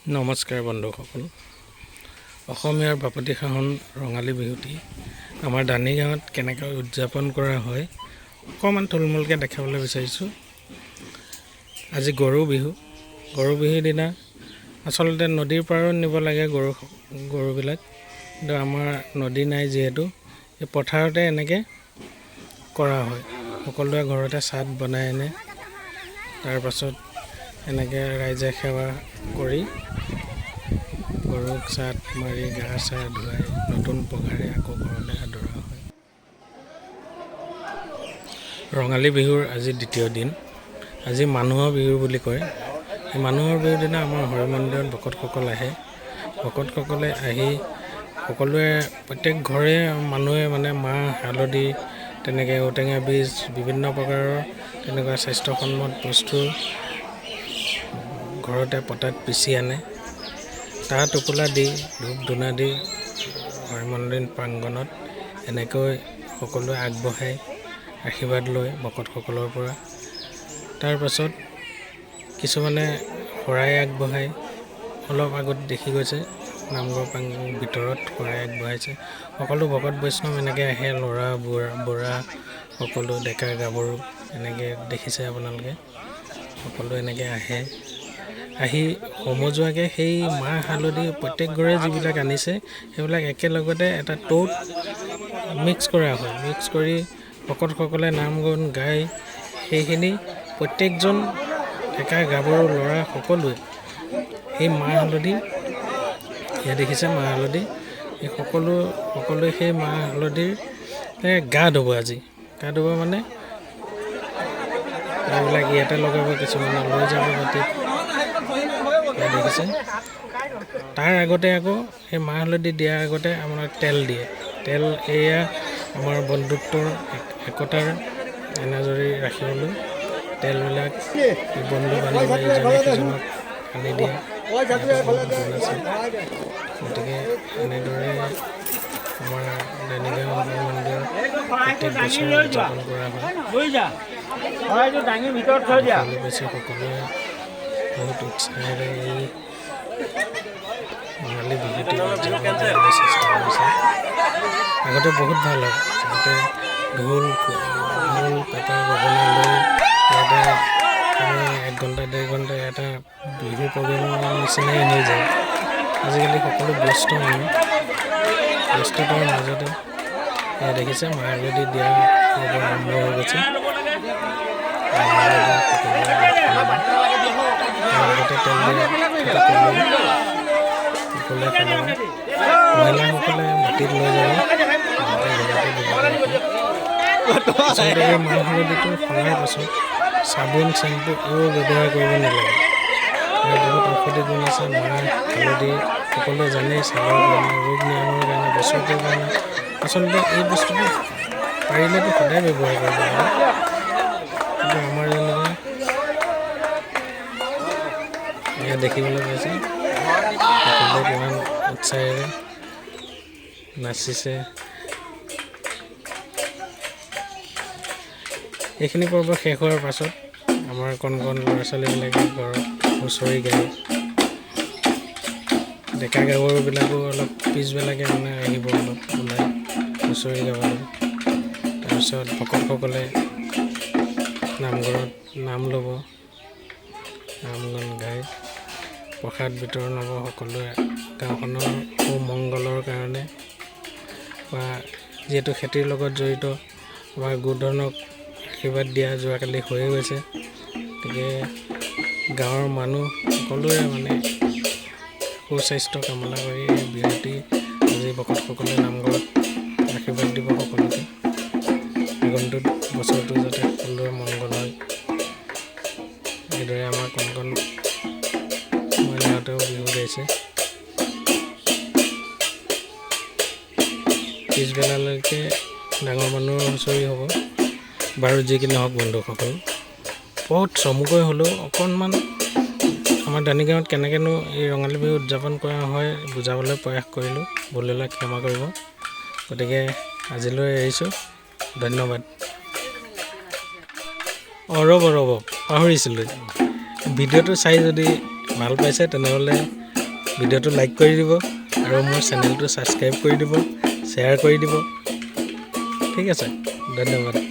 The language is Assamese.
নমস্কাৰ বন্ধুসকল। অসমীয়াৰ বাপতি সাহোন ৰঙালী বিহুটি আমাৰ দানি গাঁৱত কেনেকৈ উদযাপন কৰা হয় অকণমান থুলমূলকৈ দেখাবলৈ বিচাৰিছোঁ। আজি গৰু বিহুৰ দিনা আচলতে নদীৰ পাৰত নিব লাগে গৰুবিলাক, কিন্তু আমাৰ নদী নাই যিহেতু এই পথাৰতে এনেকৈ কৰা হয়। সকলোৱে ঘৰতে চাট বনাই আনে, তাৰপাছত এনেকৈ ৰাইজে সেৱা কৰি গৰুক চাট মাৰি গা চা ধুৱাই নতুন পঘাৰে আকৌ ঘৰলৈ আদৰা হয়। ৰঙালী বিহুৰ আজি দ্বিতীয় দিন। আজি মানুহৰ বিহু বুলি কয়। এই মানুহৰ বিহুৰ দিনা আমাৰ হৰি মন্দিৰত ভকতসকল আহে। ভকতসকলে আহি সকলোৱে প্ৰত্যেক ঘৰে মানুহে মাহ হালধি তেনেকৈ ঔটেঙা বীজ বিভিন্ন প্ৰকাৰৰ তেনেকুৱা স্বাস্থ্যসন্মত বস্তু ঘৰতে পটাত পিচি আনে। তাত টোপোলা দি ধূপ ধূনা দি হৰি মন্দিৰ প্ৰাংগণত এনেকৈ সকলোৱে আগবঢ়াই আশীৰ্বাদ লয় ভকতসকলৰ পৰা। তাৰপাছত কিছুমানে শৰাই আগবঢ়ায়। অলপ আগত দেখি গৈছে নামঘৰ ভিতৰত শৰাই আগবঢ়াইছে। সকলো ভকত বৈষ্ণৱ এনেকৈ আহে, ল'ৰা বুঢ়া সকলো ডেকা গাভৰু এনেকৈ দেখিছে আপোনালোকে। সকলো এনেকৈ আহি সমজুৱাকৈ সেই মাহ হালধি প্ৰত্যেক ঘৰে যিবিলাক আনিছে সেইবিলাক একেলগতে এটা টৌত মিক্স কৰা হয়। মিক্স কৰি ভকতসকলে নাম গুণ গাই সেইখিনি প্ৰত্যেকজন ডেকা গাভৰু ল'ৰা সকলোৱে সেই মাহ হালধি ইয়াত দেখিছে মাহ হালধি এই সকলোৱে সেই মাহ হালধিৰ গা ধুব। আজি গা ধুব এইবিলাক ইয়াতে লগাব, কিছুমানে লৈ যাব মাটিত দেখিছে। তাৰ আগতে আকৌ সেই মাহ হালধি দিয়াৰ আগতে আমাৰ তেল দিয়ে। তেল এয়া আমাৰ বন্ধুত্বৰ একতাৰ এনাজৰী ৰাখিবলৈ তেলবিলাক বন্ধু বান্ধৱী ইজনে সিজনক আনি দিয়ে। গতিকে এনেদৰে আমাৰ দানিগাঁও মন্দিৰত প্ৰত্যেক বছৰ উদযাপন কৰা হয়। বেছি সকলোৱে বহুত উৎসাহেৰে এই ৰঙালী বিহুটি উদযাপন কৰিবলৈ চেষ্টা কৰিছে। আগতে বহুত ভাল হয়। আগতে ঢোল পেঁপা গগনা লৈ ইয়াতে 1 ঘণ্টা 1.5 ঘণ্টা এটা বিহু প্ৰগ্ৰেমৰ নিচিনাই হৈ যায়। আজিকালি সকলো ব্যস্তৰ মাজতে দেখিছে মাহ হালধি দিয়া আৰম্ভ হৈ গৈছে। আগতে তেল মহিলাসকলে মাটিত লৈ যাব। আচলতে এই মাহ হালধিটো সনাৰ পাছত চাবোন চেম্পু এইবোৰ ব্যৱহাৰ কৰিব নালাগে। বহুত ঔষধি গুণ আছে। মাহ হালধি সকলোৱে জানেই, ছালৰ কাৰণে, ৰোগ নিৰাময়ৰ কাৰণে, বছৰটোৰ কাৰণে। আচলতে এই বস্তুটো পাৰিলেতো সদায় ব্যৱহাৰ কৰিব লাগে। কিন্তু আমাৰ যেনেকৈ এয়া দেখিবলৈ পাইছে সকলোৱে কিমান উৎসাহেৰে নাচিছে। এইখিনি পৰ্ব শেষ হোৱাৰ পাছত আমাৰ কণ ল'ৰা ছোৱালীবিলাকে ঘৰত হুঁচৰি গায়। ডেকা গাভৰুবিলাকো অলপ পিছবেলাকৈ আহিব, অলপ ওলাই হুঁচৰি গাবলৈ। তাৰপিছত ভকতসকলে নামঘৰত নাম ল'ব, নাম গুণ গাই প্ৰসাদ বিতৰণ হ'ব। সকলোৱে গাঁওখনৰ সুমংগলৰ কাৰণে বা যিহেতু খেতিৰ লগত জড়িত আমাৰ গোধনক আশীৰ্বাদ দিয়া যোৱাকালি হৈয়ে গৈছে। গতিকে গাঁৱৰ মানুহ সকলোৰে সুস্বাস্থ্য কামনা কৰি এই বিহুটি আজি ভকতসকলে নামঘৰত আশীৰ্বাদ দিব সকলোকে। আগন্তুক বছৰটো যাতে সকলোৰে মংগল হয়। এইদৰে আমাৰ কণ মহিলাহঁতেও বিহু গাইছে। পিছবেলালৈকে ডাঙৰ মানুহৰ হুঁচৰি হ'ব। বাৰু যি কি নহওক বন্ধুসকল, বহুত চমুকৈ হ'লেও অকণমান আমাৰ দানিগাঁৱত কেনেকৈনো এই ৰঙালী বিহু উদযাপন কৰা হয় বুজাবলৈ প্ৰয়াস কৰিলোঁ। ভুল হ'লে ক্ষমা কৰিব। গতিকে আজিলৈ এৰিছোঁ। ধন্যবাদ। ৰ'ব পাহৰিছিলোঁ। ভিডিঅ'টো চাই যদি ভাল পাইছে তেনেহ'লে ভিডিঅ'টো লাইক কৰি দিব আৰু মোৰ চেনেলটো ছাবস্ক্ৰাইব কৰি দিব, শ্বেয়াৰ কৰি দিব। ঠিক আছে, ধন্যবাদ।